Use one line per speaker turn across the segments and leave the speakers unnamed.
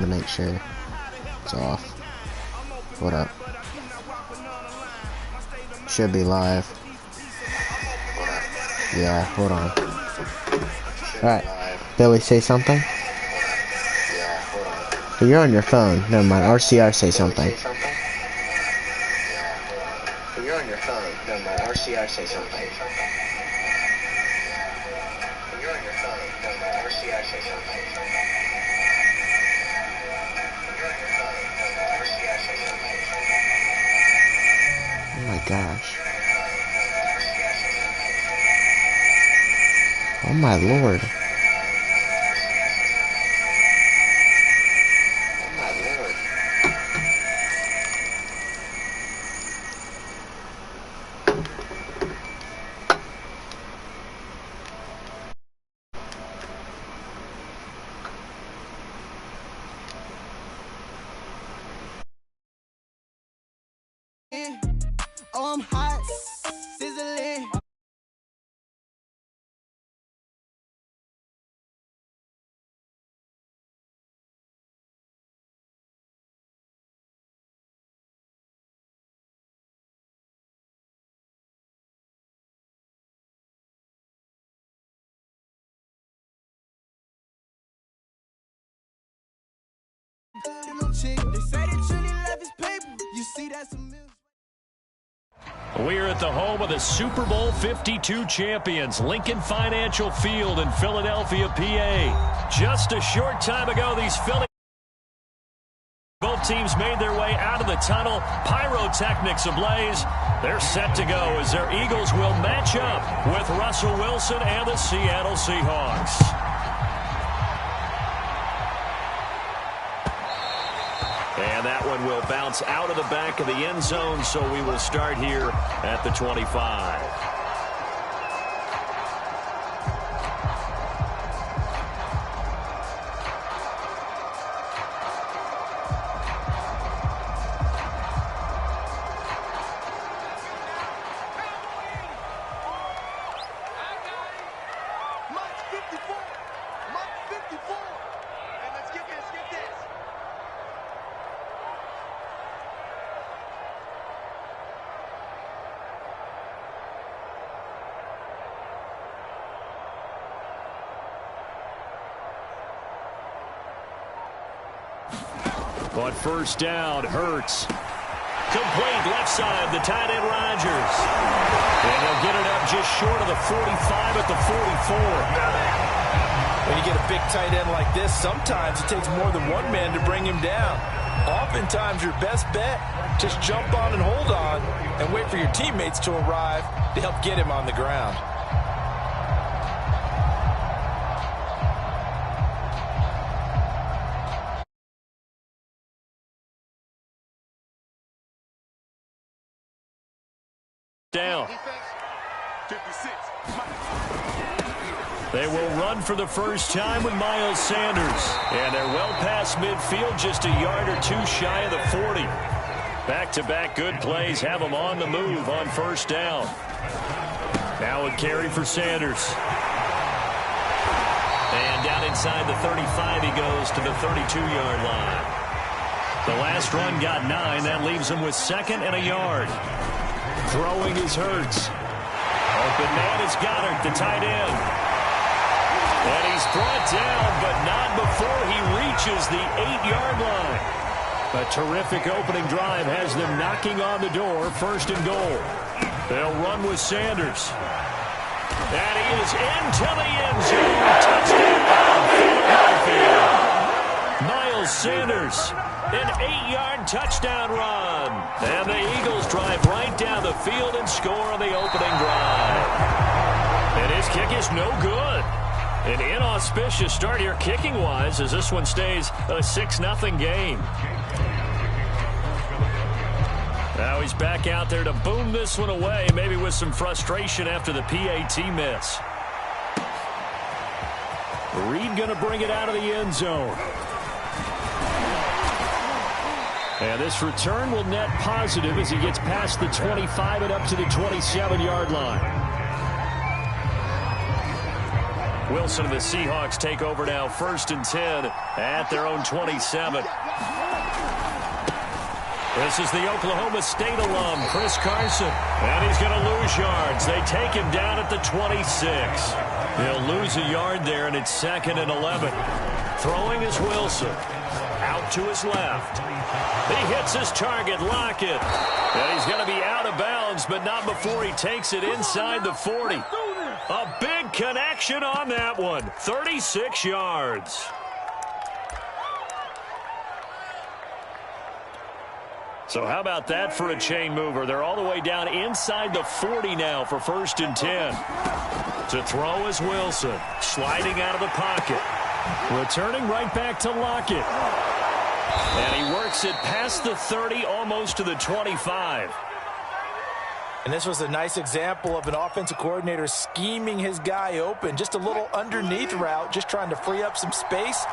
to make sure it's off. What up? Should be live. Yeah, hold on. Alright. Billy, say something? You're on your phone. Never mind. RCR, say something. You're on your phone. Never mind. RCR, say something. You're on your phone. Never mind. RCR, say something. Oh my gosh. Oh my lord. Oh my lord.
Oh, I'm hot, sizzling. Chick, they say that Trinity left his paper. You see that's a million.
We're at the home of the Super Bowl 52 champions, Lincoln Financial Field in Philadelphia, PA. Just a short time ago, these both teams made their way out of the tunnel, pyrotechnics ablaze. They're set to go as their Eagles will match up with Russell Wilson and the Seattle Seahawks. And that one will bounce out of the back of the end zone, so we will start here at the 25. On first down, Hurts. Complete left side, the tight end Rodgers. And he'll get it up just short of the 45 at the 44.
When you get a big tight end like this, sometimes it takes more than one man to bring him down. Oftentimes your best bet, just jump on and hold on and wait for your teammates to arrive to help get him on the ground.
Down. They will run for the first time with Miles Sanders. And they're well past midfield, just a yard or two shy of the 40. Back-to-back good plays have them on the move on first down. Now a carry for Sanders. And down inside the 35 he goes to the 32-yard line. The last run got 9. That leaves him with second and a yard. Throwing is Hurts. Open man is Goddard, the tight end. And he's brought down, but not before he reaches the 8-yard line. A terrific opening drive has them knocking on the door, first and goal. They'll run with Sanders. And he is into the end zone. Touchdown, Philadelphia. Miles Sanders, an 8-yard touchdown run. And the Eagles drive right down the field and score on the opening drive. And his kick is no good. An inauspicious start here kicking-wise as this one stays a 6-0 game. Now he's back out there to boom this one away, maybe with some frustration after the PAT miss. Reed going to bring it out of the end zone. And this return will net positive as he gets past the 25 and up to the 27-yard line. Wilson and the Seahawks take over now, 1st and 10 at their own 27. This is the Oklahoma State alum, Chris Carson. And he's going to lose yards. They take him down at the 26. He'll lose a yard there, and it's 2nd and 11. Throwing is Wilson. Out to his left. He hits his target, Lockett. And he's going to be out of bounds, but not before he takes it inside the 40. A big connection on that one. 36 yards. So how about that for a chain mover? They're all the way down inside the 40 now for 1st and 10. To throw is Wilson. Sliding out of the pocket. Returning right back to Lockett. And he works it past the 30, almost to the 25.
And this was a nice example of an offensive coordinator scheming his guy open. Just a little underneath route, just trying to free up some space.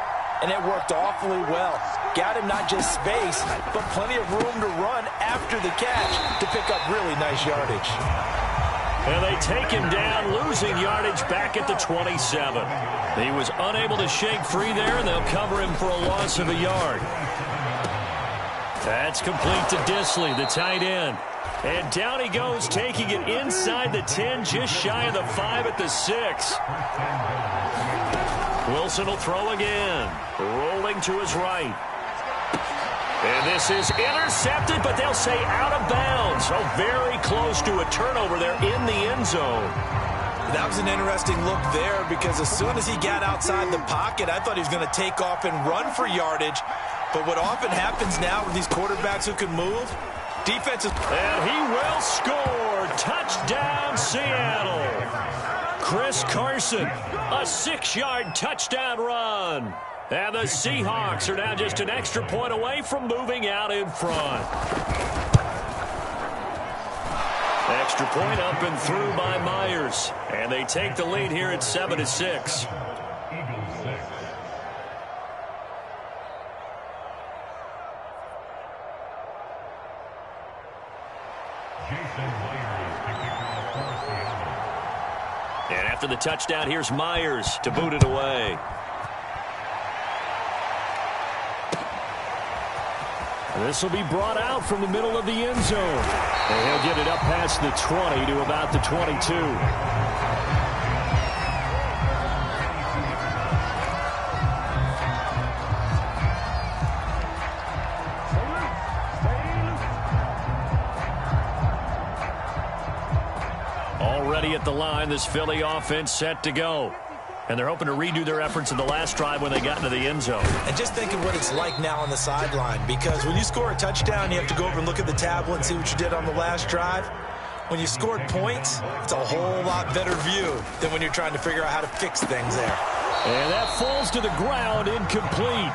And it worked awfully well. Got him not just space, but plenty of room to run after the catch to pick up really nice yardage.
And they take him down, losing yardage back at the 27. He was unable to shake free there, and they'll cover him for a loss of a yard. That's complete to Disley, the tight end. And down he goes, taking it inside the 10, just shy of the 5 at the 6. Wilson will throw again. Rolling to his right. And this is intercepted, but they'll say out of bounds. So very close to a turnover there in the end zone.
That was an interesting look there because as soon as he got outside the pocket, I thought he was going to take off and run for yardage. But what often happens now with these quarterbacks who can move, defenses...
And he will score. Touchdown, Seattle. Chris Carson, a 6-yard touchdown run. And the Seahawks are now just an extra point away from moving out in front. Extra point up and through by Myers. And they take the lead here at 7-6. And after the touchdown, here's Myers to boot it away. This will be brought out from the middle of the end zone. And he'll get it up past the 20 to about the 22. Already at the line, this Philly offense set to go. And they're hoping to redo their efforts in the last drive when they got into the end zone.
And just think of what it's like now on the sideline, because when you score a touchdown, you have to go over and look at the tablet and see what you did on the last drive. When you scored points, it's a whole lot better view than when you're trying to figure out how to fix things there.
And that falls to the ground, incomplete.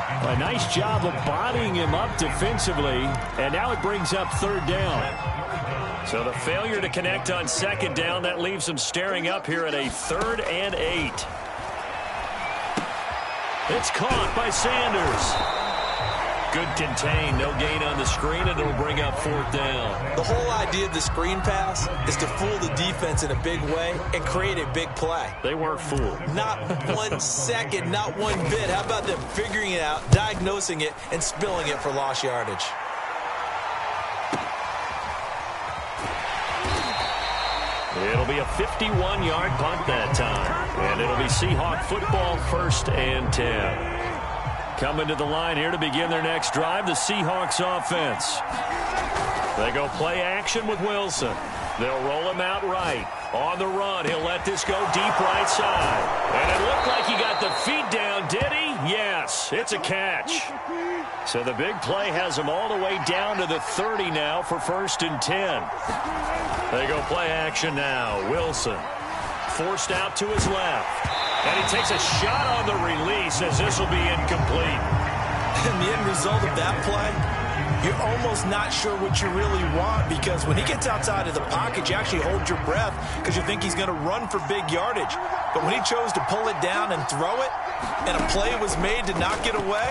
A nice job of bodying him up defensively, and now it brings up 3rd down. So the failure to connect on 2nd down, that leaves them staring up here at a 3rd and 8. It's caught by Sanders. Good contain, no gain on the screen, and it'll bring up 4th down.
The whole idea of the screen pass is to fool the defense in a big way and create a big play.
They weren't fooled.
Not 1 second, not one bit. How about them figuring it out, diagnosing it, and spilling it for lost yardage?
It'll be a 51-yard punt that time. And it'll be Seahawk football, 1st and 10. Coming to the line here to begin their next drive, the Seahawks offense. They go play action with Wilson. They'll roll him out right. On the run, he'll let this go deep right side. And it looked like he got the feet down, did he? Yes, it's a catch. So the big play has him all the way down to the 30 now for 1st and 10. They go play action now. Wilson forced out to his left. And he takes a shot on the release as this will be incomplete.
And the end result of that play, you're almost not sure what you really want, because when he gets outside of the pocket, you actually hold your breath because you think he's going to run for big yardage. But when he chose to pull it down and throw it, and a play was made to knock it away,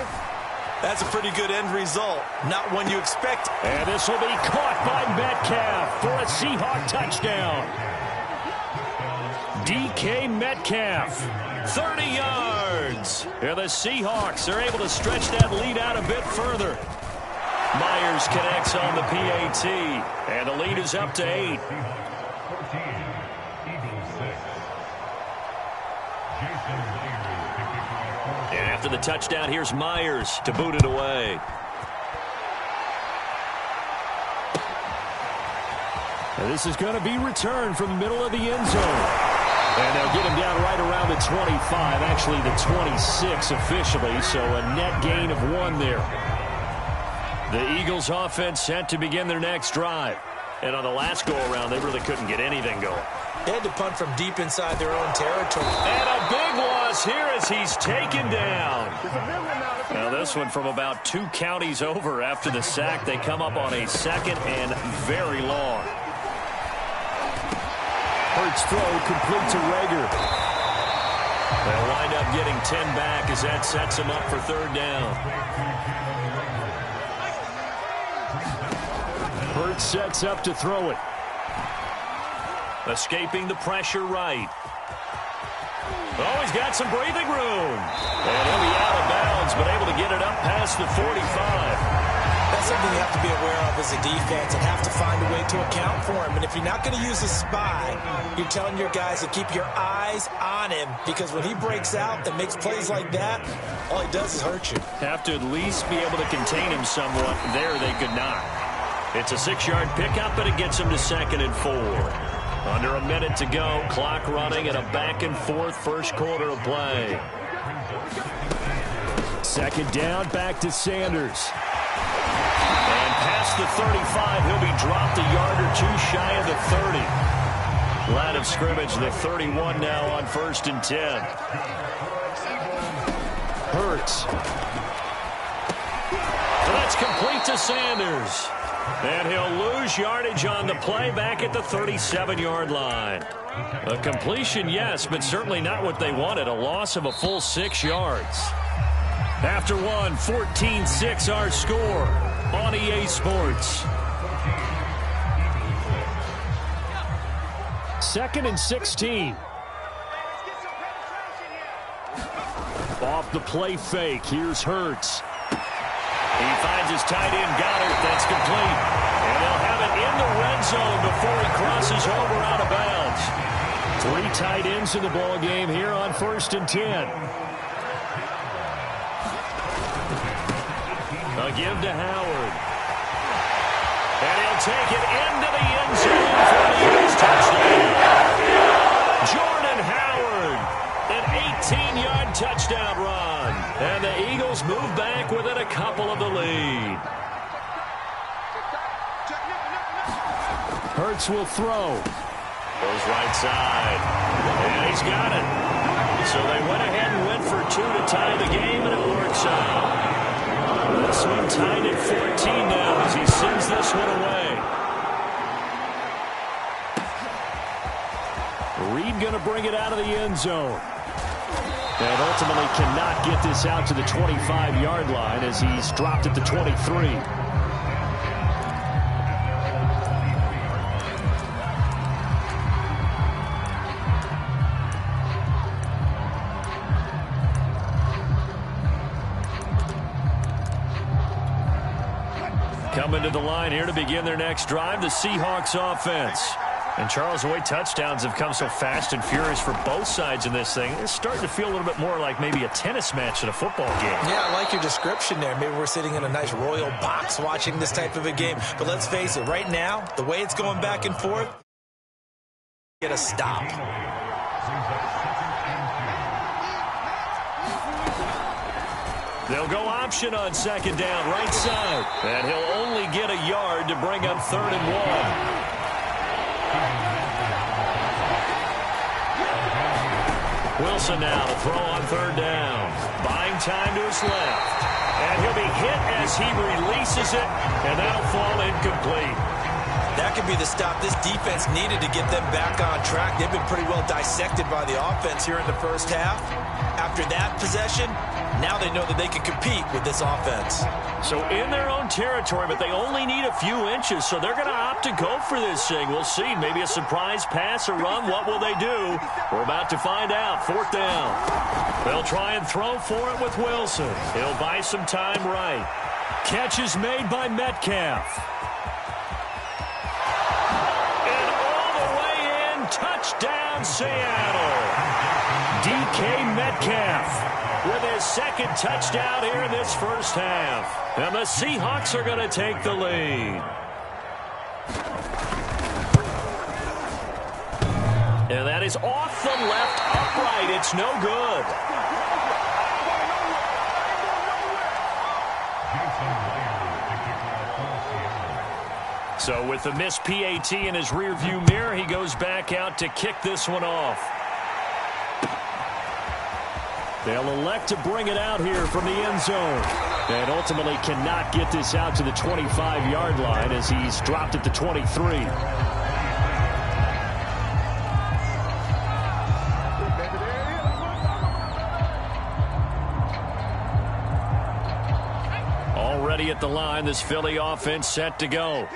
that's a pretty good end result. Not one you expect.
And this will be caught by Metcalf for a Seahawk touchdown. DK Metcalf, 30 yards. And the Seahawks are able to stretch that lead out a bit further. Myers connects on the PAT, and the lead is up to 8. And after the touchdown, here's Myers to boot it away. And this is going to be returned from the middle of the end zone. And they'll get him down right around the 25, actually the 26 officially, so a net gain of 1 there. The Eagles offense set to begin their next drive. And on the last go-around, they really couldn't get anything going.
They had to punt from deep inside their own territory.
And a big loss here as he's taken down. Now this one from about 2 counties over after the sack. They come up on a 2nd and very long. Hurts throw complete to Rager. They'll wind up getting 10 back as that sets him up for 3rd down. Hurts sets up to throw it. Escaping the pressure right. Oh, he's got some breathing room. And he'll be out of bounds, but able to get it up past the 45.
That's something you have to be aware of as a defense and have to find a way to account for him. And if you're not going to use a spy, you're telling your guys to keep your eyes on him, because when he breaks out and makes plays like that, all he does is hurt you.
Have to at least be able to contain him somewhat. There they could not. It's a 6-yard pickup, but it gets him to 2nd and 4. Under a minute to go. Clock running at a back-and-forth first quarter of play. 2nd down, back to Sanders. And past the 35, he'll be dropped a yard or 2 shy of the 30. Line of scrimmage, the 31 now on 1st and 10. Hurts. That's complete to Sanders. And he'll lose yardage on the play back at the 37-yard line. A completion, yes, but certainly not what they wanted. A loss of a full 6 yards. After one, 14-6 our score on EA Sports. 2nd and 16. Off the play fake, here's Hurts. He finds his tight end, Goddard. That's complete. And they'll have it in the red zone before he crosses over out of bounds. 3 tight ends in the ball game here on 1st and 10. A give to Howard. And he'll take it into the end zone for the Eagles touchdown. Jordan Howard, an 18-yard touchdown run. And the Eagles move back within a couple of the lead. Hurts will throw. Goes right side. And he's got it. So they went ahead and went for 2 to tie the game, and it works out. This one tied at 14 now as he sends this one away. Reed going to bring it out of the end zone. And ultimately cannot get this out to the 25-yard line as he's dropped at the 23. Coming to the line here to begin their next drive, the Seahawks offense. And Charles, the way touchdowns have come so fast and furious for both sides in this thing, it's starting to feel a little bit more like maybe a tennis match than a football game. Yeah,
I like your description there. Maybe we're sitting in a nice royal box watching this type of a game. But let's face it, right now, the way it's going back and forth, get a stop.
They'll go option on 2nd down, right side. And he'll only get a yard to bring up 3rd and 1. Wilson now to throw on 3rd down. Buying time to his left. And he'll be hit as he releases it, and that'll fall incomplete.
That could be the stop this defense needed to get them back on track. They've been pretty well dissected by the offense here in the first half. After that possession, Now they know that they can compete with this offense.
So in their own territory, but they only need a few inches, so they're going to opt to go for this thing. We'll see. Maybe a surprise pass or run. What will they do? We're about to find out. 4th down. They'll try and throw for it with Wilson. He'll buy some time right. Catch is made by Metcalf. And all the way in. Touchdown, Seattle. DK Metcalf with his second touchdown here in this first half. And the Seahawks are going to take the lead. And that is off the left upright. It's no good. So with the missed PAT in his rearview mirror, he goes back out to kick this one off. They'll elect to bring it out here from the end zone. And ultimately cannot get this out to the 25-yard line as he's dropped at the 23. Already at the line, this Philly offense set to go.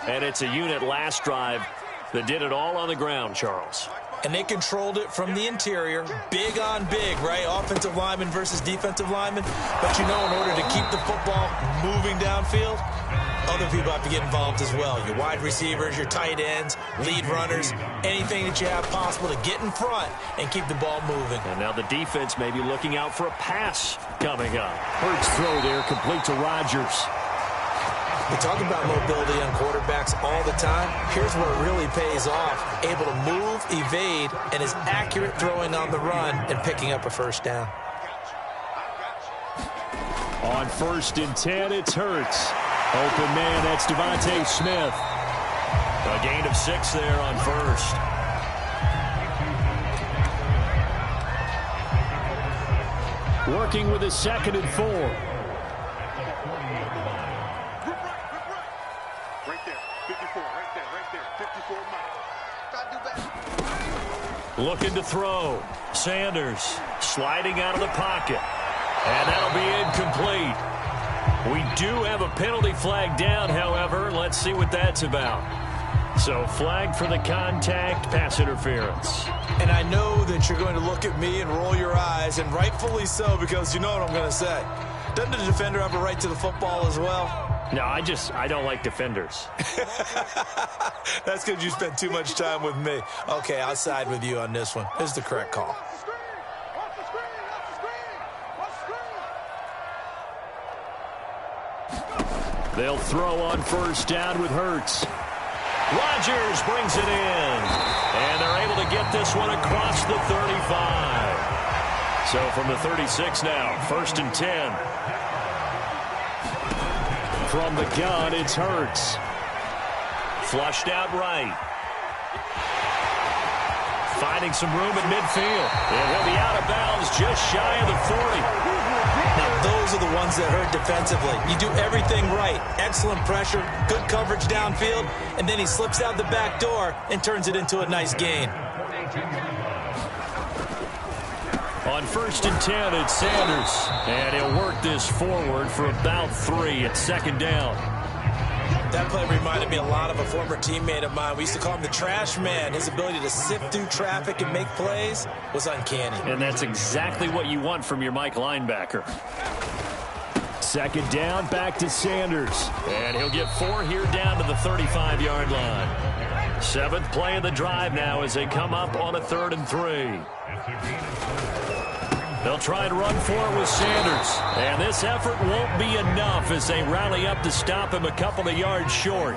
And it's a unit last drive that did it all on the ground, Charles.
And they controlled it from the interior. Big on big, right? Offensive lineman versus defensive lineman. But you know, in order to keep the football moving downfield, other people have to get involved as well. Your wide receivers, your tight ends, lead runners, anything that you have possible to get in front and keep the ball moving.
And now the defense may be looking out for a pass coming up. Hurts throw there, complete to Rodgers.
We talk about mobility on quarterbacks all the time. Here's where it really pays off. Able to move, evade, and is accurate throwing on the run and picking up a first down.
On 1st and 10, it's Hurts. Open man, that's Devontae Smith. A gain of 6 there on 1st. Working with his 2nd and 4. Looking to throw. Sanders sliding out of the pocket. And that'll be incomplete. We do have a penalty flag down, however. Let's see what that's about. So flag for the contact, pass interference.
And I know that you're going to look at me and roll your eyes, and rightfully so, because you know what I'm going to say. Doesn't the defender have a right to the football as well?
No, I don't like defenders.
That's because you spent too much time with me. Okay, I'll side with you on this one. This is the correct call.
They'll throw on 1st down with Hurts. Rodgers brings it in. And they're able to get this one across the 35. So from the 36 now, 1st and 10. From the gun, it's Hurts. Flushed out right. Finding some room at midfield. And he'll be out of bounds just shy of the 40.
Now, those are the ones that hurt defensively. You do everything right. Excellent pressure, good coverage downfield, and then he slips out the back door and turns it into a nice gain.
On 1st and 10, it's Sanders. And he'll work this forward for about 3 at 2nd down.
That play reminded me a lot of a former teammate of mine. We used to call him the trash man. His ability to sift through traffic and make plays was uncanny.
And that's exactly what you want from your Mike linebacker. 2nd down, back to Sanders. And he'll get 4 here down to the 35-yard line. 7th play of the drive now as they come up on a 3rd and 3. They'll try and run for it with Sanders. And this effort won't be enough as they rally up to stop him a couple of yards short.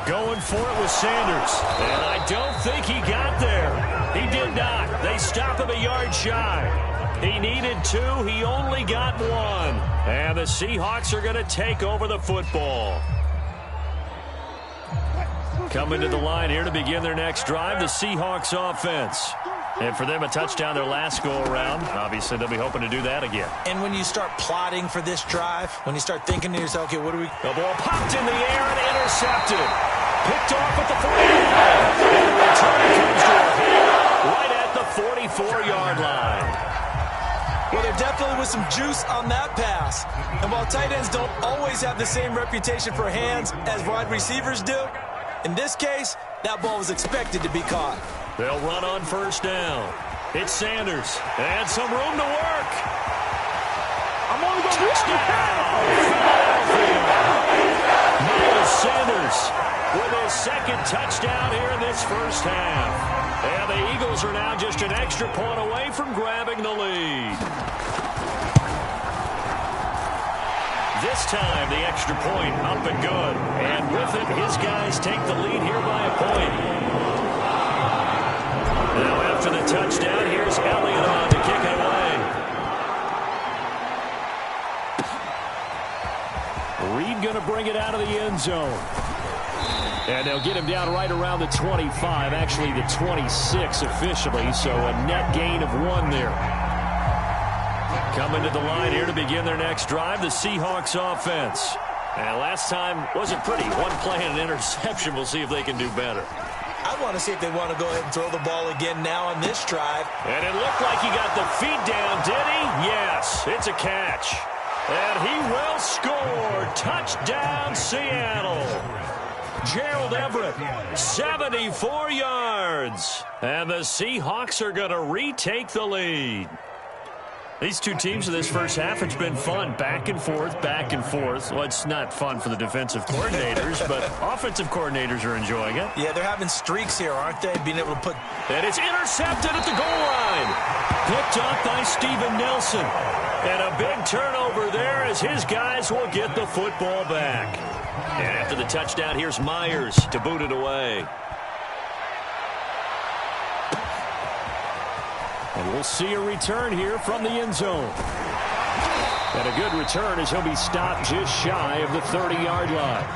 Going for it with Sanders. And I don't think he got there. He did not. They stop him a yard shy. He needed 2. He only got 1. And the Seahawks are going to take over the football. Coming to the line here to begin their next drive, the Seahawks offense. And for them, a touchdown their last go-around. Obviously, they'll be hoping to do that again.
And when you start plotting for this drive, when you start thinking to yourself, okay, what do we...
The ball popped in the air and intercepted. Picked off at the 45. And the return comes to a right at the 44-yard line.
Well, there definitely was some juice on that pass. And while tight ends don't always have the same reputation for hands as wide receivers do, in this case, that ball was expected to be caught.
They'll run on first down. It's Sanders. And some room to work.
I'm only going to
Miles Sanders with his second touchdown here in this first half. And the Eagles are now just an extra point away from grabbing the lead. This time, the extra point up and good. And with it, his guys take the lead here by a point. Now after the touchdown, here's Elliott on to kick it away. Reed going to bring it out of the end zone. And they'll get him down right around the 25, actually the 26 officially, so a net gain of 1 there. Coming to the line here to begin their next drive, the Seahawks offense. And last time wasn't pretty. 1 play and an interception. We'll see if they can do better.
I want to see if they want to go ahead and throw the ball again now on this drive.
And it looked like he got the feet down, did he? Yes, it's a catch. And he will score. Touchdown, Seattle. Gerald Everett, 74 yards. And the Seahawks are going to retake the lead. These two teams in this first half, it's been fun. Back and forth, back and forth. Well, it's not fun for the defensive coordinators, but offensive coordinators are enjoying it.
Yeah, they're having streaks here, aren't they? Being able to put...
And it's intercepted at the goal line. Picked up by Steven Nelson. And a big turnover there as his guys will get the football back. And after the touchdown, here's Myers to boot it away. And we'll see a return here from the end zone. And a good return as he'll be stopped just shy of the 30-yard line.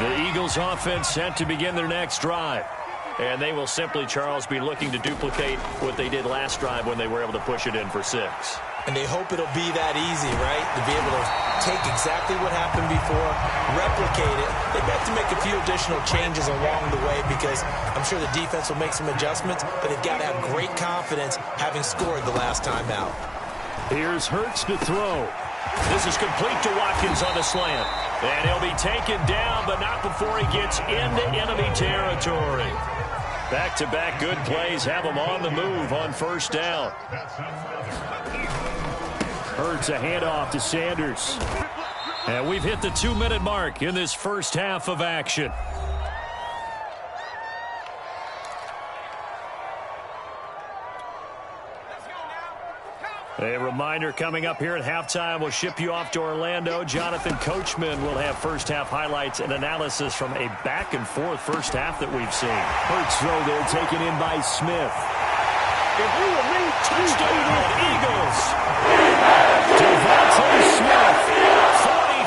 The Eagles offense set to begin their next drive. And they will simply, Charles, be looking to duplicate what they did last drive when they were able to push it in for 6.
And they hope it'll be that easy, right? To be able to take exactly what happened before, replicate it. They have to make a few additional changes along the way because I'm sure the defense will make some adjustments, but they've got to have great confidence having scored the last time out.
Here's Hurts to throw. This is complete to Watkins on the slant. And he'll be taken down, but not before he gets into enemy territory. Back-to-back good plays have him on the move on first down. Hurts a handoff to Sanders. And we've hit the 2-minute mark in this first half of action. A reminder coming up here at halftime, we'll ship you off to Orlando. Jonathan Coachman will have first half highlights and analysis from a back-and-forth first half that we've seen. Hurts throw there taken in by Smith. Touchdown, Eagles. Devontae Smith,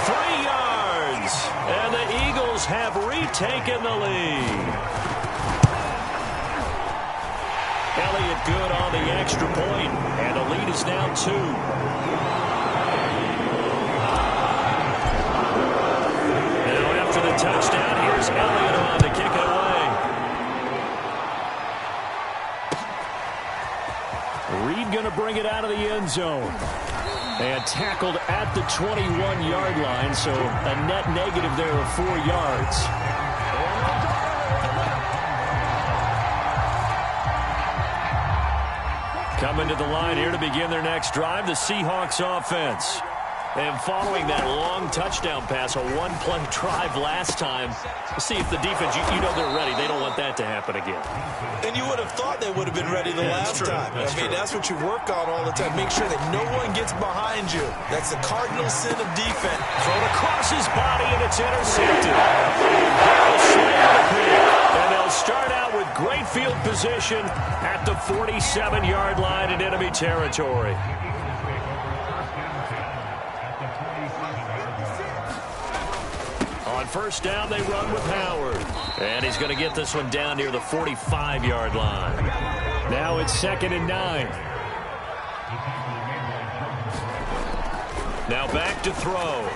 43 yards. And the Eagles have retaken the lead. Elliott good on the extra point, and the lead is now 2. Now after the touchdown, here's Elliott on to kick it away. Reed going to bring it out of the end zone. And tackled at the 21-yard line, so a net negative there of 4 yards. Coming to the line here to begin their next drive, the Seahawks offense. And following that long touchdown pass, a 1-play drive last time, see if the defense, you know they're ready. They don't want that to happen again.
And you would have thought they would have been ready the last time. I mean, that's what you work on all the time. Make sure that no one gets behind you. That's the cardinal sin of defense.
Thrown across his body, and it's intercepted. And they'll start out with great field position at the 47-yard line in enemy territory. On first down, they run with Howard. And he's going to get this one down near the 45-yard line. Now it's 2nd and 9. Now back to throw.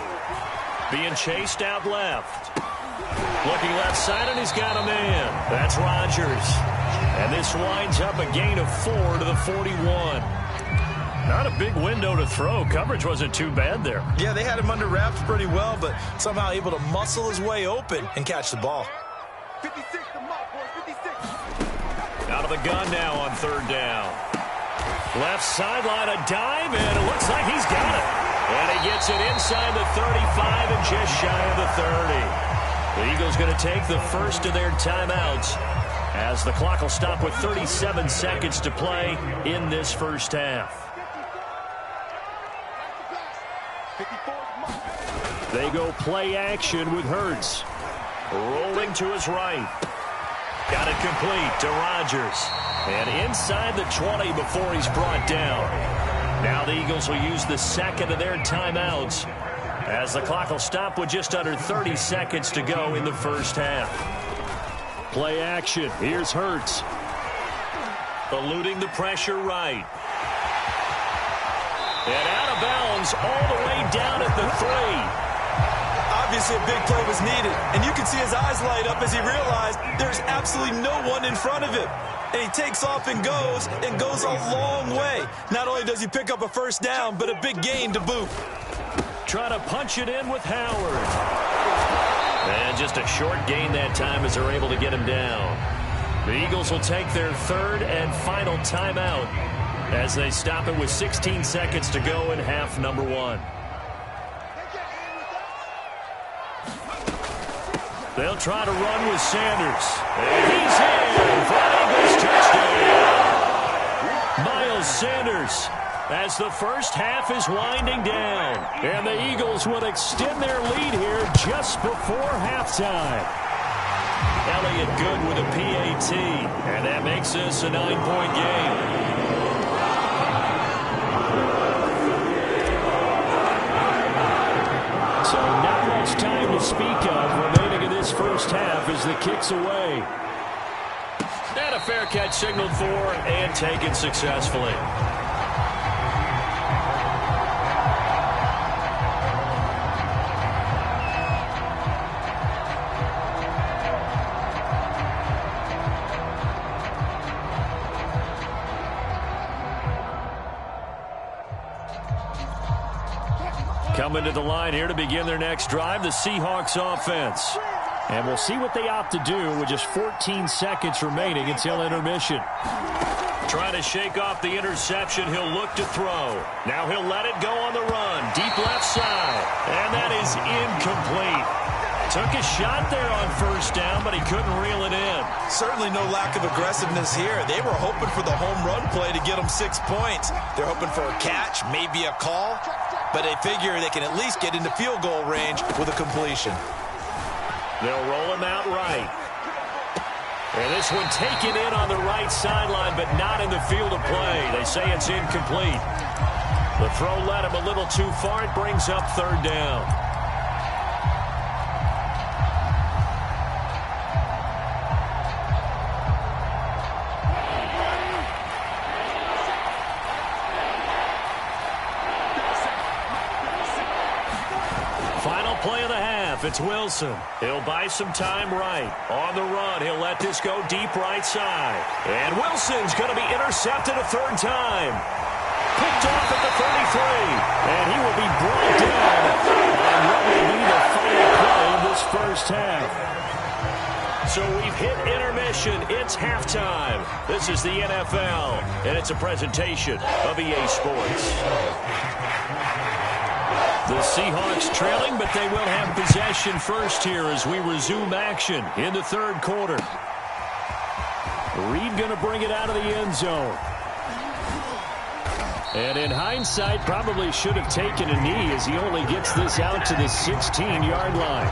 Being chased out left. Looking left side, and he's got a man. That's Rodgers. And this winds up a gain of 4 to the 41. Not a big window to throw. Coverage wasn't too bad there.
Yeah, they had him under wraps pretty well, but somehow able to muscle his way open and catch the ball.
56 to Mike, boys, 56.
Out of the gun now on third down. Left sideline, a dive, and it looks like he's got it. And he gets it inside the 35 and just shy of the 30. The Eagles going to take the first of their timeouts as the clock will stop with 37 seconds to play in this first half. They go play action with Hurts. Rolling to his right. Got it complete to Rodgers. And inside the 20 before he's brought down. Now the Eagles will use the second of their timeouts as the clock will stop with just under 30 seconds to go in the first half. Play action. Here's Hurts. Eluding the pressure right. And out of bounds all the way down at the 3.
Obviously, a big play was needed, and you can see his eyes light up as he realized there's absolutely no one in front of him. And he takes off and goes a long way. Not only does he pick up a first down, but a big gain to boot.
Try to punch it in with Howard. And just a short gain that time as they're able to get him down. The Eagles will take their third and final timeout as they stop it with 16 seconds to go in half number 1. They'll try to run with Sanders. And he's in for an Eagles touchdown. Miles Sanders as the first half is winding down. And the Eagles will extend their lead here just before halftime. Elliott good with a PAT. And that makes this a 9-point game. So not much time to speak of remaining in this first half as the kick's away. And a fair catch signaled for and taken successfully. Coming to the line here to begin their next drive, the Seahawks offense. And we'll see what they opt to do with just 14 seconds remaining until intermission. Trying to shake off the interception, he'll look to throw. Now he'll let it go on the run, deep left side. And that is incomplete. Took a shot there on first down, but he couldn't reel it in.
Certainly no lack of aggressiveness here. They were hoping for the home run play to get them 6 points. They're hoping for a catch, maybe a call. But they figure they can at least get into field goal range with a completion.
They'll roll him out right. And this one taken in on the right sideline, but not in the field of play. They say it's incomplete. The throw led him a little too far. It brings up third down. It's Wilson. He'll buy some time right. On the run, he'll let this go deep right side. And Wilson's going to be intercepted a third time. Picked off at the 33. And he will be brought down on what will be the final play of this first half. So we've hit intermission. It's halftime. This is the NFL, and it's a presentation of EA Sports. The Seahawks trailing, but they will have possession first here as we resume action in the third quarter. Reed going to bring it out of the end zone. And in hindsight, probably should have taken a knee as he only gets this out to the 16-yard line.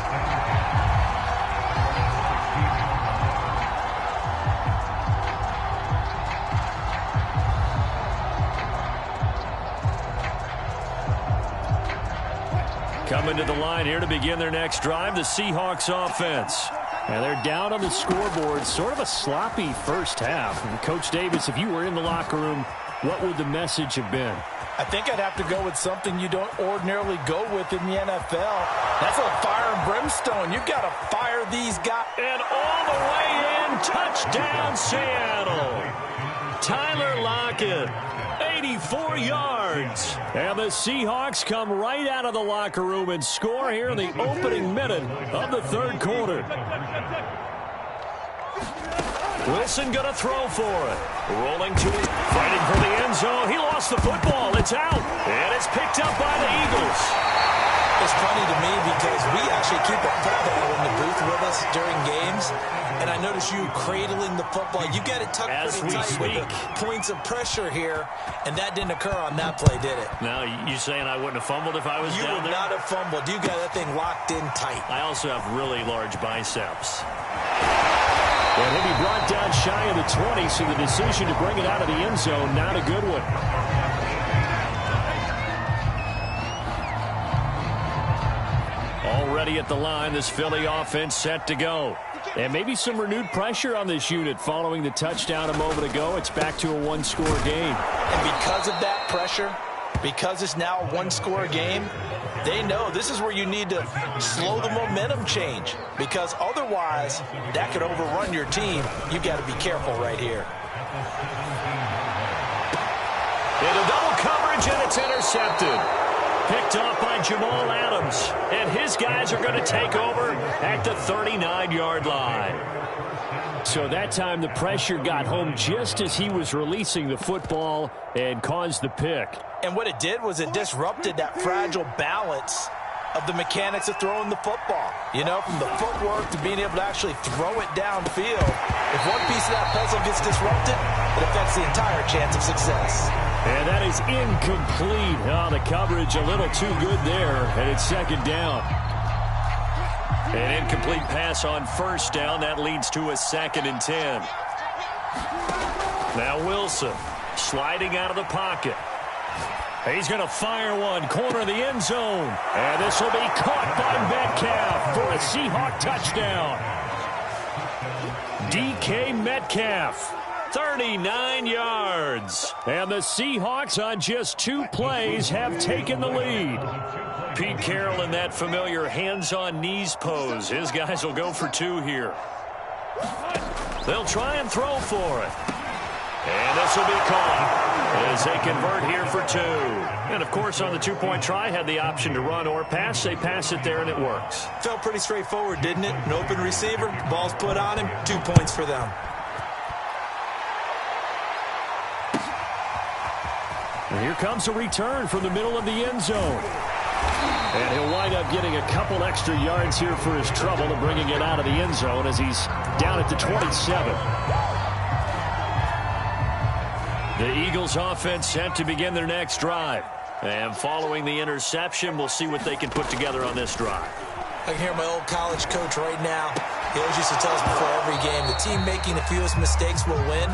Coming to the line here to begin their next drive, the Seahawks offense. And they're down on the scoreboard. Sort of a sloppy first half. And Coach Davis, if you were in the locker room, what would the message have been?
I think I'd have to go with something you don't ordinarily go with in the NFL. That's a fire and brimstone. You've got to fire these guys.
And all the way in, touchdown Seattle. Tyler Lockett, 84 yards. And the Seahawks come right out of the locker room and score here in the opening minute of the third quarter. Wilson going to throw for it. Rolling to it, fighting for the end zone. He lost the football. It's out. And it's picked up by the Eagles.
It's funny to me because we actually keep a football in the booth with us during games. And I notice you cradling the football. You got it tucked pretty tight with the points of pressure here. And that didn't occur on that play, did it?
Now, you saying I wouldn't have fumbled if I was down there?
You would not have fumbled. You got that thing locked in tight.
I also have really large biceps. And he'll be brought down shy of the 20, so the decision to bring it out of the end zone, not a good one. Already at the line, this Philly offense set to go. And maybe some renewed pressure on this unit following the touchdown a moment ago. It's back to a one-score game.
And because of that pressure, because it's now a one-score game, they know this is where you need to slow the momentum change, because otherwise that could overrun your team. You've got to be careful right here.
Into double coverage, and it's intercepted. Picked off by Jamal Adams, and his guys are going to take over at the 39-yard line. So that time the pressure got home just as he was releasing the football and caused the pick.
And what it did was it disrupted that fragile balance of the mechanics of throwing the football. You know, from the footwork to being able to actually throw it downfield. If one piece of that puzzle gets disrupted, it affects the entire chance of success.
And that is incomplete. Oh, the coverage a little too good there, and it's second down. An incomplete pass on first down. That leads to a 2nd and 10. Now Wilson sliding out of the pocket. He's going to fire one, corner of the end zone. And this will be caught by Metcalf for a Seahawk touchdown. DK Metcalf, 39 yards. And the Seahawks on just 2 plays have taken the lead. Pete Carroll in that familiar hands-on-knees pose. His guys will go for 2 here. They'll try and throw for it. And this will be caught as they convert here for 2. And, of course, on the 2-point try, had the option to run or pass. They pass it there, and it works.
Felt pretty straightforward, didn't it? An open receiver, ball's put on him, 2 points for them.
And here comes a return from the middle of the end zone. And he'll wind up getting a couple extra yards here for his trouble to bringing it out of the end zone as he's down at the 27. The Eagles offense set to begin their next drive. And following the interception, we'll see what they can put together on this drive.
I can hear my old college coach right now. He always used to tell us before every game, the team making the fewest mistakes will win.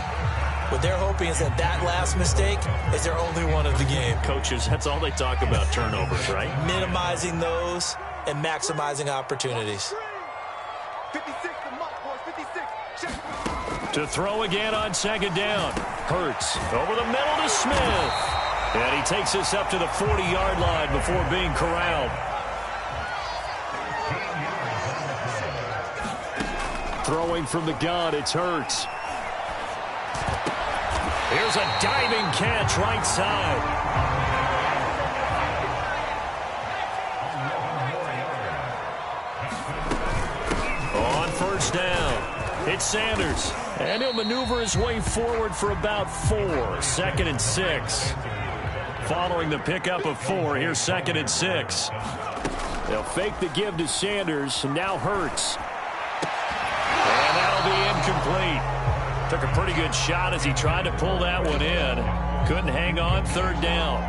What they're hoping is that last mistake is their only one of the game.
Coaches, that's all they talk about, turnovers, right?
Minimizing those and maximizing opportunities.
56 the mark, boys. 56. Check.
To throw again on second down. Hurts over the middle to Smith. And he takes us up to the 40-yard line before being corralled. Throwing from the gun, it's Hurts. Here's a diving catch right side. On first down, it's Sanders. And he'll maneuver his way forward for about 4. 2nd and 6. Following the pickup of 4, here's 2nd and 6. They'll fake the give to Sanders, and now Hurts. And that'll be incomplete. Took a pretty good shot as he tried to pull that one in. Couldn't hang on, 3rd down.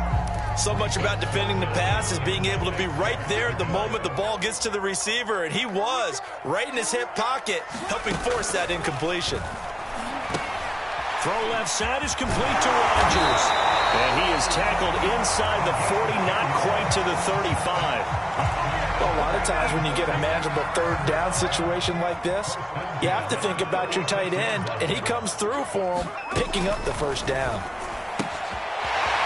So much about defending the pass is being able to be right there at the moment the ball gets to the receiver, and he was right in his hip pocket, helping force that incompletion.
Throw left side is complete to Rodgers. And he is tackled inside the 40, not quite to the 35.
Well, a lot of times when you get a manageable 3rd down situation like this, you have to think about your tight end, and he comes through for him, picking up the 1st down.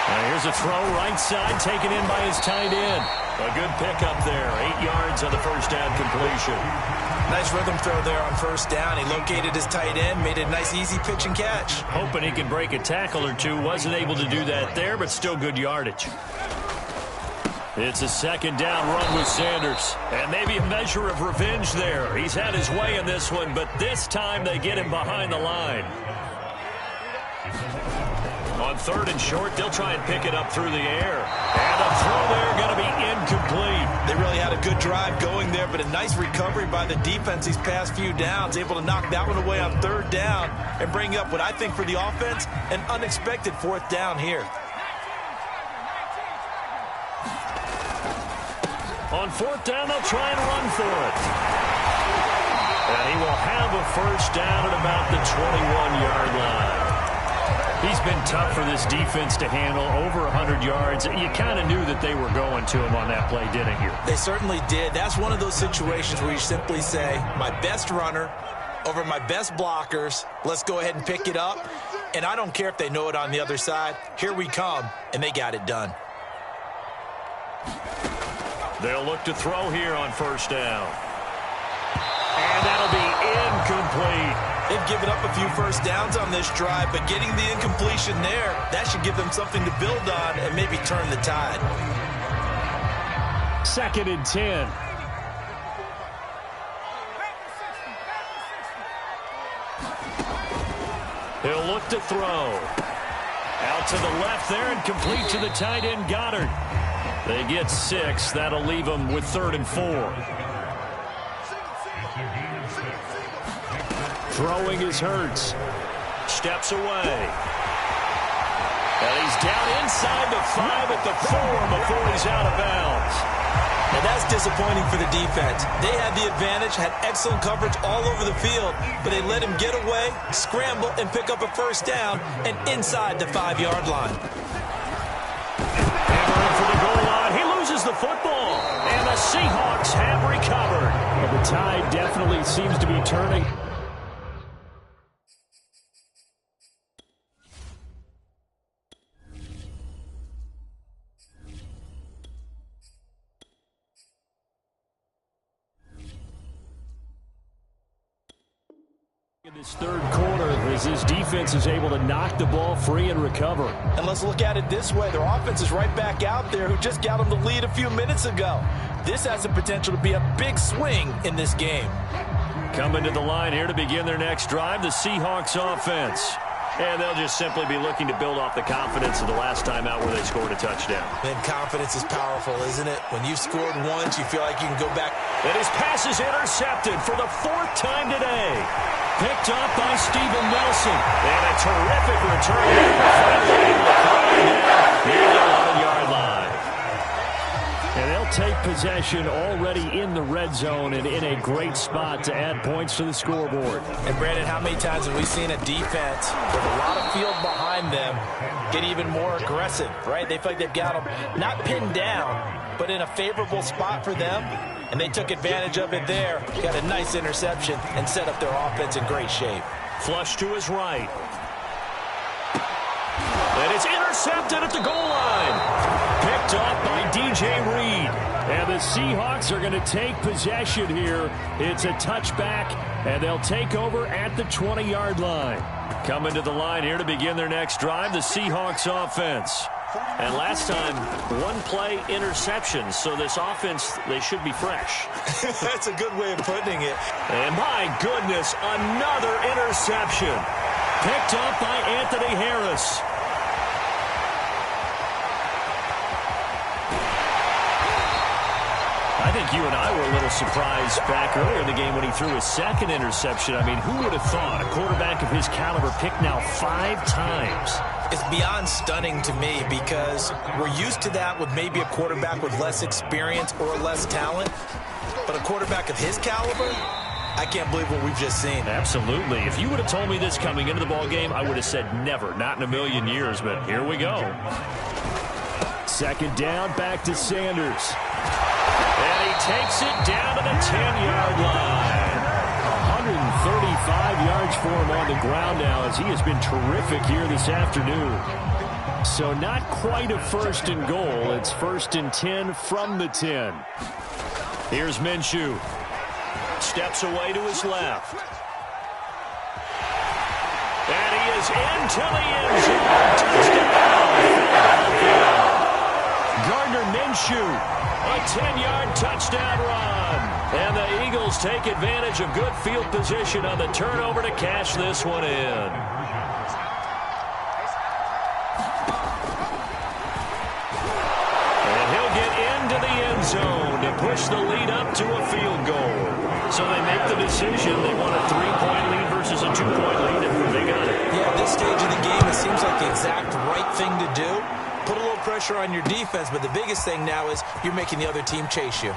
Here's a throw right side taken in by his tight end. A good pickup there. 8 yards on the first down completion.
Nice rhythm throw there on first down. He located his tight end, made a nice easy pitch and catch.
Hoping he could break a tackle or two. Wasn't able to do that there, but still good yardage. It's a second down run with Sanders. And maybe a measure of revenge there. He's had his way in this one, but this time they get him behind the line. On third and short, they'll try and pick it up through the air. And a throw there going to be incomplete.
They really had a good drive going there, but a nice recovery by the defense these past few downs. Able to knock that one away on third down and bring up what I think for the offense, an unexpected fourth down here.
On fourth down, they'll try and run for it. And he will have a first down at about the 21-yard line. He's been tough for this defense to handle, over 100 yards. You kind of knew that they were going to him on that play, didn't you?
They certainly did. That's one of those situations where you simply say, my best runner over my best blockers, let's go ahead and pick it up. And I don't care if they know it on the other side. Here we come, and they got it done.
They'll look to throw here on first down. And that'll be incomplete.
They've given up a few first downs on this drive, but getting the incompletion there, that should give them something to build on and maybe turn the tide.
Second and 10. He'll look to throw. Out to the left there and complete to the tight end, Goddard. They get 6. That'll leave them with 3rd and 4. Throwing is Hurts. Steps away. And he's down inside the 5 at the 4 before he's out of bounds.
Now that's disappointing for the defense. They had the advantage, had excellent coverage all over the field, but they let him get away, scramble, and pick up a first down, and inside the 5-yard line.
Hammering for the goal line. He loses the football. And the Seahawks have recovered.
Well, the tide definitely seems to be turning. In this third quarter, as this defense is able to knock the ball free and recover.
And let's look at it this way. Their offense is right back out there who just got them the lead a few minutes ago. This has the potential to be a big swing in this game.
Coming to the line here to begin their next drive, the Seahawks offense. And they'll just simply be looking to build off the confidence of the last time out where they scored a touchdown.
And confidence is powerful, isn't it? When you've scored once, you feel like you can go back.
And his pass is intercepted for the 4th time today. Picked up by Steven Nelson. And a terrific return. Finally able to throw it down near the 11-yard line. And they'll take possession already in the red zone and in a great spot to add points to the scoreboard.
And Brandon, how many times have we seen a defense with a lot of field behind them get even more aggressive, right? They feel like they've got them not pinned down, but in a favorable spot for them. And they took advantage of it there. Got a nice interception and set up their offense in great shape.
Flush to his right. And it's intercepted at the goal line. Picked off by DJ Reed. And the Seahawks are going to take possession here. It's a touchback, and they'll take over at the 20-yard line. Coming to the line here to begin their next drive, the Seahawks offense. And last time, 1-play interception. So this offense, they should be fresh.
That's a good way of putting it.
And my goodness, another interception. Picked up by Anthony Harris. I think you and I were a little surprised back earlier in the game when he threw his 2nd interception. I mean, who would have thought a quarterback of his caliber picked now 5 times?
It's beyond stunning to me because we're used to that with maybe a quarterback with less experience or less talent. But a quarterback of his caliber, I can't believe what we've just seen.
Absolutely. If you would have told me this coming into the ballgame, I would have said never, not in a million years. But here we go.
Second down, back to Sanders.
And he takes it down to the 10-yard line.
135 yards for him on the ground now as he has been terrific here this afternoon. So not quite a first and goal. It's first and 10 from the 10. Here's Minshew. Steps away to his left. And he is into the end zone. Touchdown. Gardner Minshew, a 10-yard touchdown run. And the Eagles take advantage of good field position on the turnover to cash this one in. And he'll get into the end zone to push the lead up to a field goal. So they make the decision. They want a 3-point lead versus a 2-point lead, and they got it.
Yeah, at this stage of the game, it seems like the exact right thing to do. Put a little pressure on your defense, but the biggest thing now is you're making the other team chase you.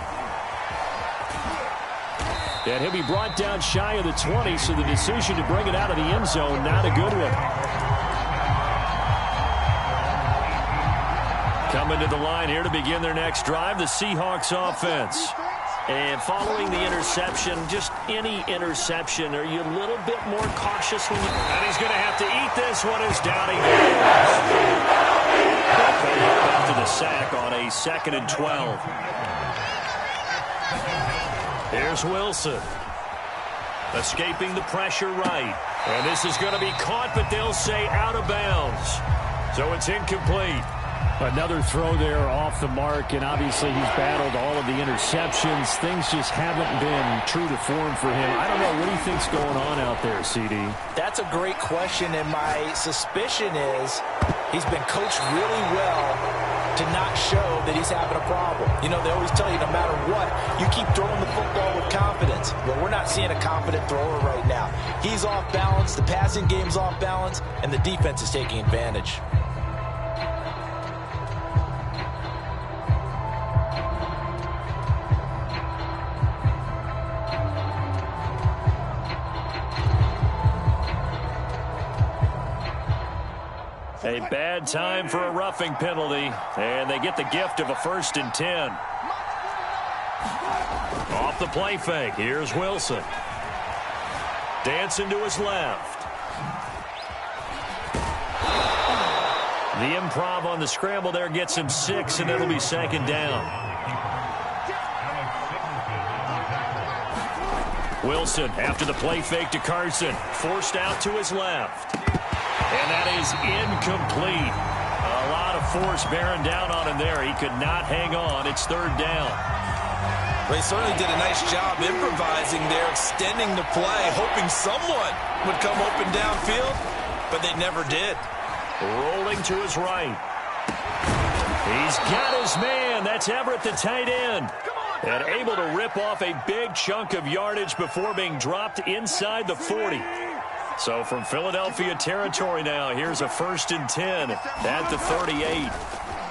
And he'll be brought down shy of the 20, so the decision to bring it out of the end zone, not a good one. Coming to the line here to begin their next drive, the Seahawks offense. And following the interception, just any interception, are you a little bit more cautious when you... And he's going to have to eat this one as down he goes. After the sack on a 2nd and 12. Here's Wilson. Escaping the pressure right. And this is going to be caught, but they'll say out of bounds. So it's incomplete. Another throw there off the mark, and obviously he's battled all of the interceptions. Things just haven't been true to form for him. I don't know. What do you think's going on out there, CD?
That's a great question, and my suspicion is he's been coached really well to not show that he's having a problem. You know, they always tell you no matter what, you keep throwing the football with confidence. Well, we're not seeing a confident thrower right now. He's off balance, the passing game's off balance, and the defense is taking advantage.
A bad time for a roughing penalty, and they get the gift of a 1st and 10. Off the play fake, here's Wilson. Dancing to his left. The improv on the scramble there gets him 6, and it'll be 2nd down. Wilson, after the play fake to Carson, forced out to his left. And that is incomplete. A lot of force bearing down on him there. He could not hang on. It's 3rd down.
They certainly did a nice job improvising there, extending the play, hoping someone would come open downfield, but they never did.
Rolling to his right. He's got his man. That's Everett, the tight end. And able to rip off a big chunk of yardage before being dropped inside the 40. So from Philadelphia territory now, here's a 1st and 10 at the 38.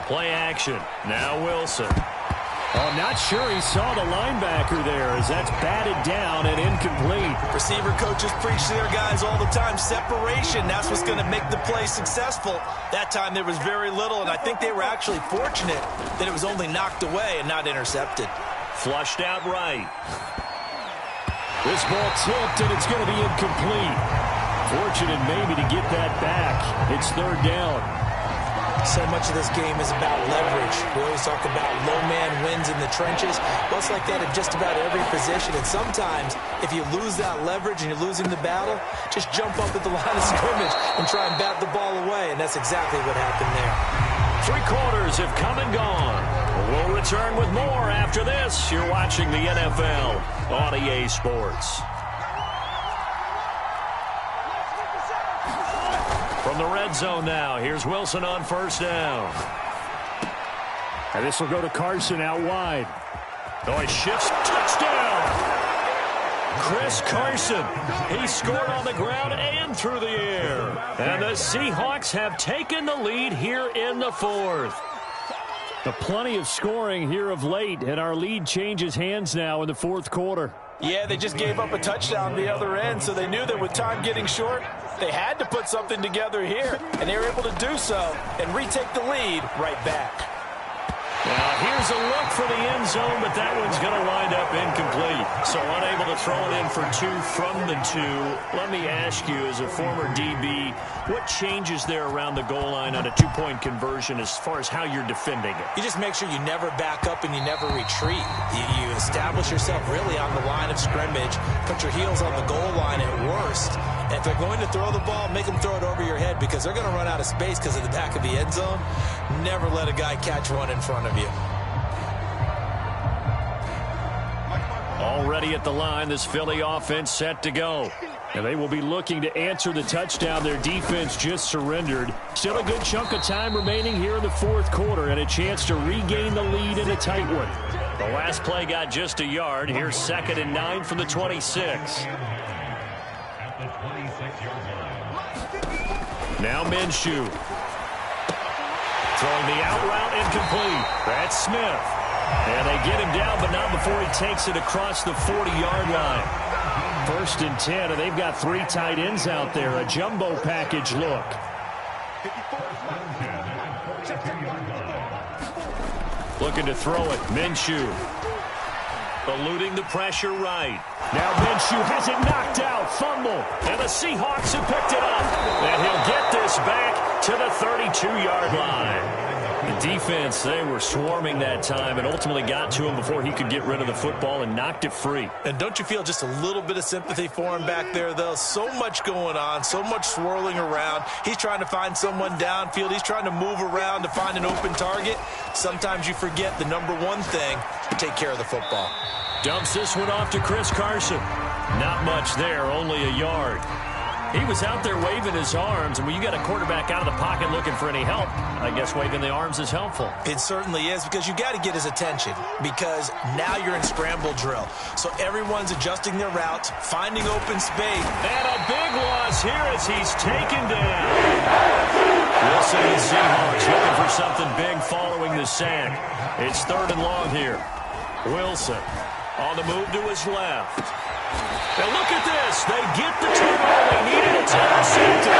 Play action. Now Wilson.
Oh, not sure he saw the linebacker there as that's batted down and incomplete.
Receiver coaches preach to their guys all the time. Separation, that's what's going to make the play successful. That time there was very little, and I think they were actually fortunate that it was only knocked away and not intercepted.
Flushed out right.
This ball tipped, and it's going to be incomplete. Fortunate maybe to get that back. It's 3rd down.
So much of this game is about leverage. We always talk about low man wins in the trenches. Well, it's like that at just about every position. And sometimes, if you lose that leverage and you're losing the battle, just jump up at the line of scrimmage and try and bat the ball away. And that's exactly what happened there.
3 quarters have come and gone. We'll return with more after this. You're watching the NFL on EA Sports. From the red zone now, here's Wilson on 1st down.
And this will go to Carson out wide.
Oh, he shifts. Touchdown! Chris Carson. He scored on the ground and through the air. And the Seahawks have taken the lead here in the 4th.
Plenty of scoring here of late, and our lead changes hands now in the 4th quarter.
Yeah, they just gave up a touchdown the other end, so they knew that with time getting short, they had to put something together here, and they were able to do so and retake the lead right back.
Now, here's a look for the end zone, but that one's going to wind up incomplete. So unable to throw it in for 2 from the 2. Let me ask you, as a former DB, what changes there around the goal line on a 2-point conversion as far as how you're defending it?
You just make sure you never back up and you never retreat. You establish yourself really on the line of scrimmage, put your heels on the goal line at worst. And if they're going to throw the ball, make them throw it over your head because they're going to run out of space because of the back of the end zone. Never let a guy catch one in front of you.
Already at the line, this Philly offense set to go. And they will be looking to answer the touchdown their defense just surrendered. Still a good chunk of time remaining here in the fourth quarter and a chance to regain the lead in a tight one. The last play got just a yard. Here's 2nd and 9 from the 26. Now Minshew. Throwing the out route incomplete. That's Smith. And they get him down, but not before he takes it across the 40-yard line. 1st and 10, and they've got 3 tight ends out there. A jumbo package look. Looking to throw it. Minshew. Eluding the pressure right. Now Minshew has it knocked out. Fumble. And the Seahawks have picked it up. And he'll get this back to the 32-yard line. The defense, they were swarming that time and ultimately got to him before he could get rid of the football and knocked it free.
And don't you feel just a little bit of sympathy for him back there, though? So much going on, so much swirling around. He's trying to find someone downfield. He's trying to move around to find an open target. Sometimes you forget the number one thing, take care of the football.
Dumps this one off to Carson. Not much there, only a yard. He was out there waving his arms, and when you got a quarterback out of the pocket looking for any help, I guess waving the arms is helpful.
It certainly is, because you got to get his attention, because now you're in scramble drill. So everyone's adjusting their routes, finding open space.
And a big loss here as he's taken down. Wilson and Seahawks looking for something big following the sack. It's 3rd and long here. Wilson on the move to his left. Now look at this. They get the turnover they needed. It's intercepted.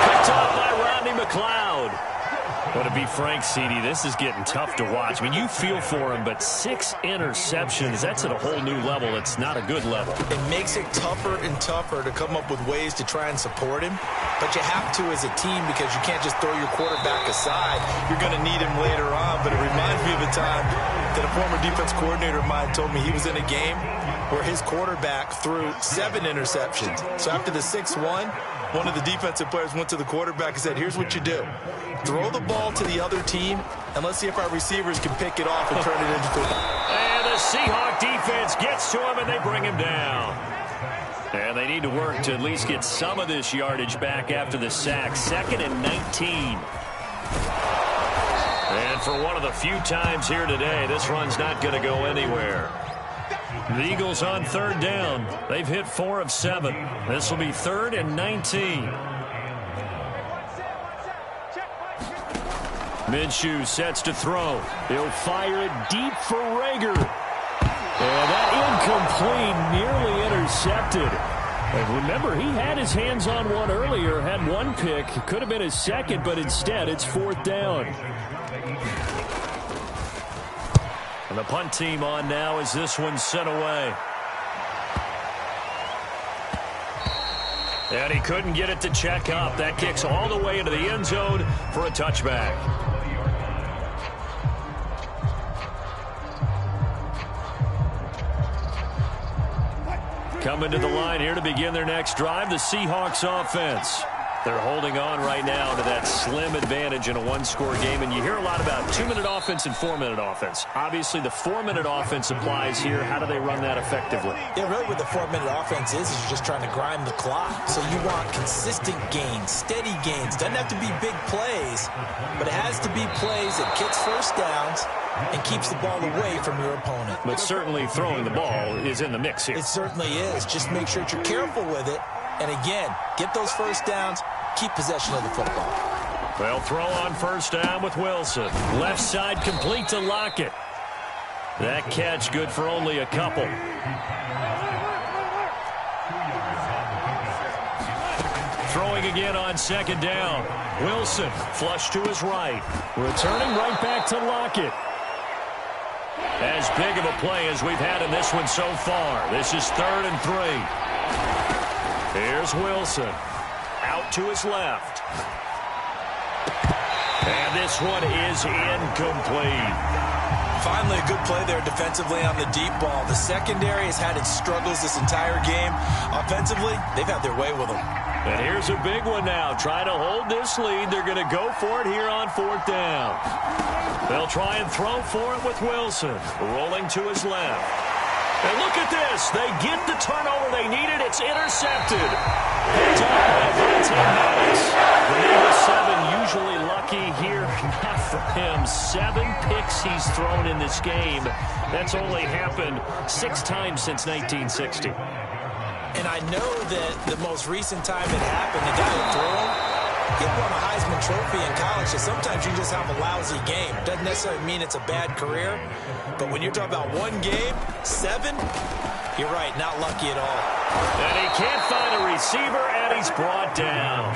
Picked off by Rodney McLeod. But to be frank, CD, this is getting tough to watch. I mean, you feel for him, but 6 interceptions, that's at a whole new level. It's not a good level.
It makes it tougher and tougher to come up with ways to try and support him. But you have to as a team, because you can't just throw your quarterback aside. You're going to need him later on. But it reminds me of a time that a former defense coordinator of mine told me he was in a game where his quarterback threw 7 interceptions. So after the 6th one of the defensive players went to the quarterback and said, here's what you do. Throw the ball to the other team, and let's see if our receivers can pick it off and turn it into football.
And the Seahawk defense gets to him, and they bring him down. And they need to work to at least get some of this yardage back after the sack. 2nd and 19. And for one of the few times here today, this run's not going to go anywhere. The Eagles on 3rd down. They've hit 4 of 7. This will be 3rd and 19. Minshew sets to throw. He'll fire it deep for Rager. And that incomplete, nearly intercepted. And remember, he had his hands on one earlier, had one pick. Could have been his second, but instead it's 4th down. And the punt team on now as this one's sent away. And he couldn't get it to check up. That kicks all the way into the end zone for a touchback. Coming to the line here to begin their next drive, the Seahawks offense. They're holding on right now to that slim advantage in a one-score game. And you hear a lot about 2-minute offense and 4-minute offense. Obviously, the 4-minute offense applies here. How do they run that effectively?
Yeah, really what the 4-minute offense is you're just trying to grind the clock. So you want consistent gains, steady gains. Doesn't have to be big plays, but it has to be plays that gets first downs and keeps the ball away from your opponent.
But certainly throwing the ball is in the mix here.
It certainly is. Just make sure that you're careful with it. And again, get those first downs, keep possession of the football.
They'll throw on 1st down with Wilson. Left side complete to Lockett. That catch good for only a couple. Throwing again on 2nd down. Wilson flush to his right. Returning right back to Lockett. As big of a play as we've had in this one so far. This is 3rd and 3. Here's Wilson. Out to his left. And this one is incomplete.
Finally, a good play there defensively on the deep ball. The secondary has had its struggles this entire game. Offensively, they've had their way with them.
And here's a big one now. Trying to hold this lead. They're going to go for it here on 4th down. They'll try and throw for it with Wilson. Rolling to his left. And look at this. They get the turnover they needed. It's intercepted. Picked up by Vontae Maddox. The number 7 usually lucky here. Not for him. 7 picks he's thrown in this game. That's only happened 6 times since 1960.
And I know that the most recent time it happened, the guy who threw him, he won a Heisman Trophy in college, so sometimes you just have a lousy game. Doesn't necessarily mean it's a bad career, but when you're talking about one game, 7, you're right, not lucky at all.
And he can't find a receiver, and he's brought down.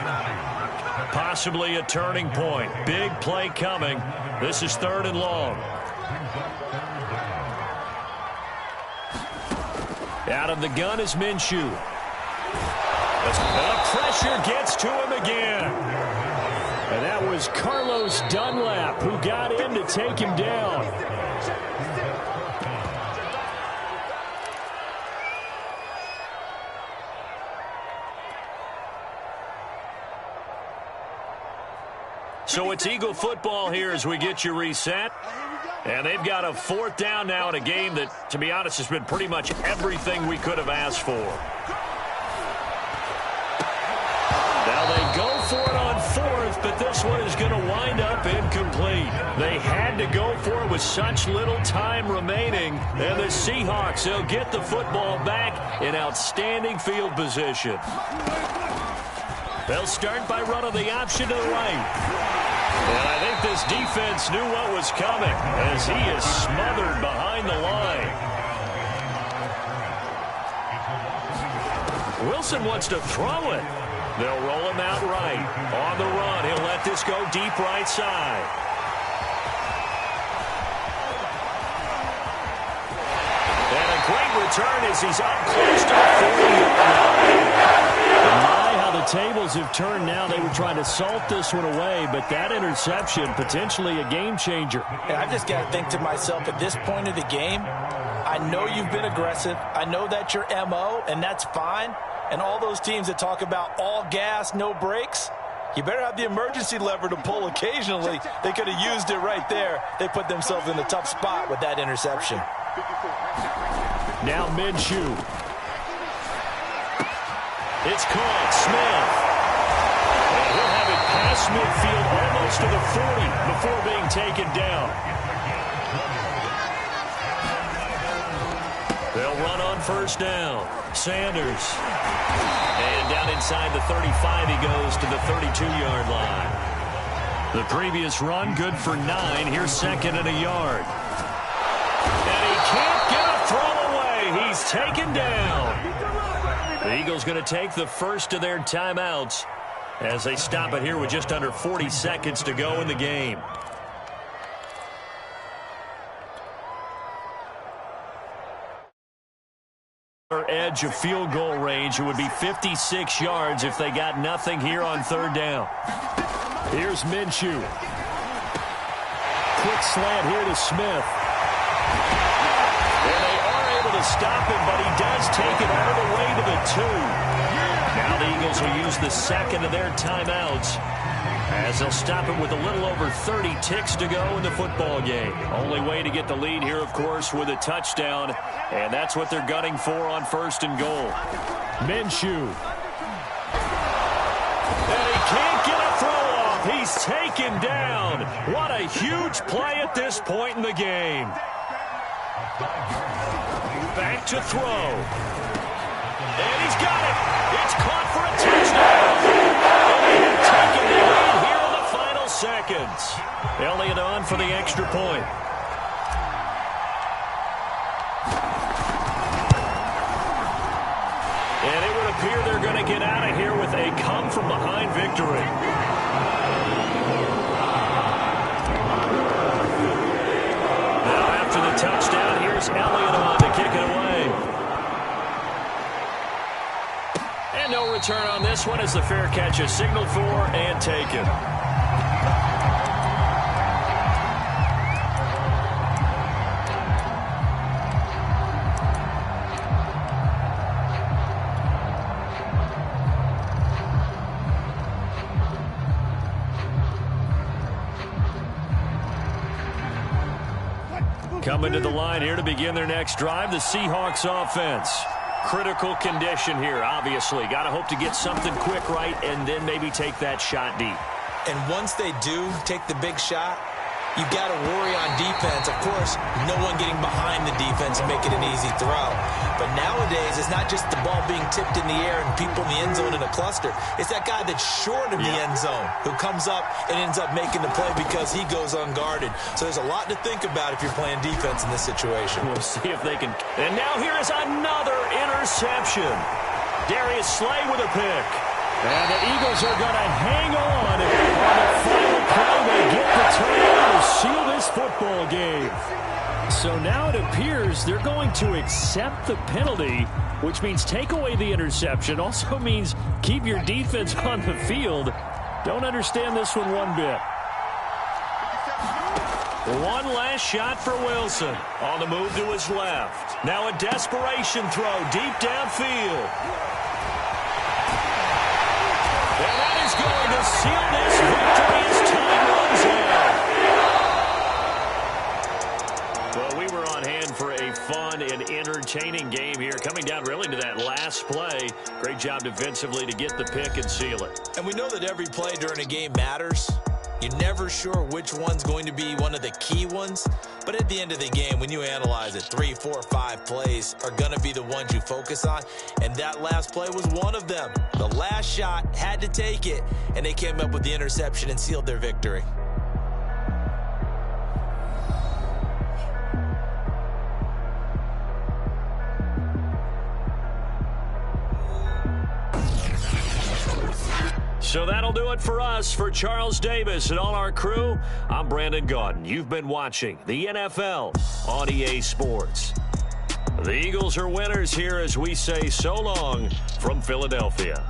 Possibly a turning point. Big play coming. This is 3rd and long. Out of the gun is Minshew. The pressure gets to him again. And that was Carlos Dunlap who got in to take him down. So it's Eagle football here as we get you reset. And they've got a 4th down now in a game that, to be honest, has been pretty much everything we could have asked for. Now they go for it on 4th, but this one is going to wind up incomplete. They had to go for it with such little time remaining. And the Seahawks, they'll get the football back in outstanding field position. They'll start by running the option to the right. And I think this defense knew what was coming as he is smothered behind the line. Wilson wants to throw it. They'll roll him out right. On the run, he'll let this go deep right side. And a great return as he's up close to the 40-yard line. The tables have turned now. They were trying to salt this one away, but that interception, potentially a game changer.
And I've just got to think to myself, at this point of the game, I know you've been aggressive. I know that's your MO, and that's fine. And all those teams that talk about all gas, no brakes, you better have the emergency lever to pull occasionally. They could have used it right there. They put themselves in a tough spot with that interception.
Now Minshew. It's caught. Smith. And he'll have it past midfield almost to the 40 before being taken down. They'll run on 1st down. Sanders. And down inside the 35 he goes to the 32-yard line. The previous run good for 9. Here's 2nd and a yard. And he can't get a throw away. He's taken down. The Eagles going to take the first of their timeouts as they stop it here with just under 40 seconds to go in the game. Edge of field goal range. It would be 56 yards if they got nothing here on 3rd down. Here's Minshew. Quick slant here to Smith. And they are able to stop him, but he does take it all the way to the 2. Now the Eagles will use the 2nd of their timeouts as they'll stop it with a little over 30 ticks to go in the football game. Only way to get the lead here, of course, with a touchdown, and that's what they're gunning for on 1st and goal. Minshew. And he can't get a throw off. He's taken down. What a huge play at this point in the game. Back to throw. And he's got it. It's caught for a touchdown. And they're taking the lead here in the final seconds. Elliott on for the extra point. And it would appear they're going to get out of here with a come-from-behind victory. Now after the time. return on this one as the fair catch is signaled for and taken. Coming to the line here to begin their next drive, the Seahawks offense. Critical condition here, obviously. Got to hope to get something quick right and then maybe take that shot deep.
And once they do take the big shot, you've got to worry on defense. Of course, no one getting behind the defense and making an easy throw. But nowadays, it's not just the ball being tipped in the air and people in the end zone in a cluster. It's that guy that's short of the end zone who comes up and ends up making the play because he goes unguarded. So there's a lot to think about if you're playing defense in this situation.
We'll see if they can. And now here is another interception. Darius Slay with a pick. And the Eagles are going to hang on the final play. They get the turnover to seal this football game. So now it appears they're going to accept the penalty, which means take away the interception. Also means keep your defense on the field. Don't understand this one bit. One last shot for Wilson. On the move to his left. Now a desperation throw deep downfield. And that is going to seal this victory as time runs out. Well, we were on hand for a fun and entertaining game here. Coming down really to that last play. Great job defensively to get the pick and seal it.
And we know that every play during a game matters. You're never sure which one's going to be one of the key ones. But at the end of the game, when you analyze it, 3, 4, 5 plays are going to be the ones you focus on. And that last play was one of them. The last shot had to take it, and they came up with the interception and sealed their victory.
So that'll do it for us. For Charles Davis and all our crew, I'm Brandon Gaudin. You've been watching the NFL on EA Sports. The Eagles are winners here as we say so long from Philadelphia.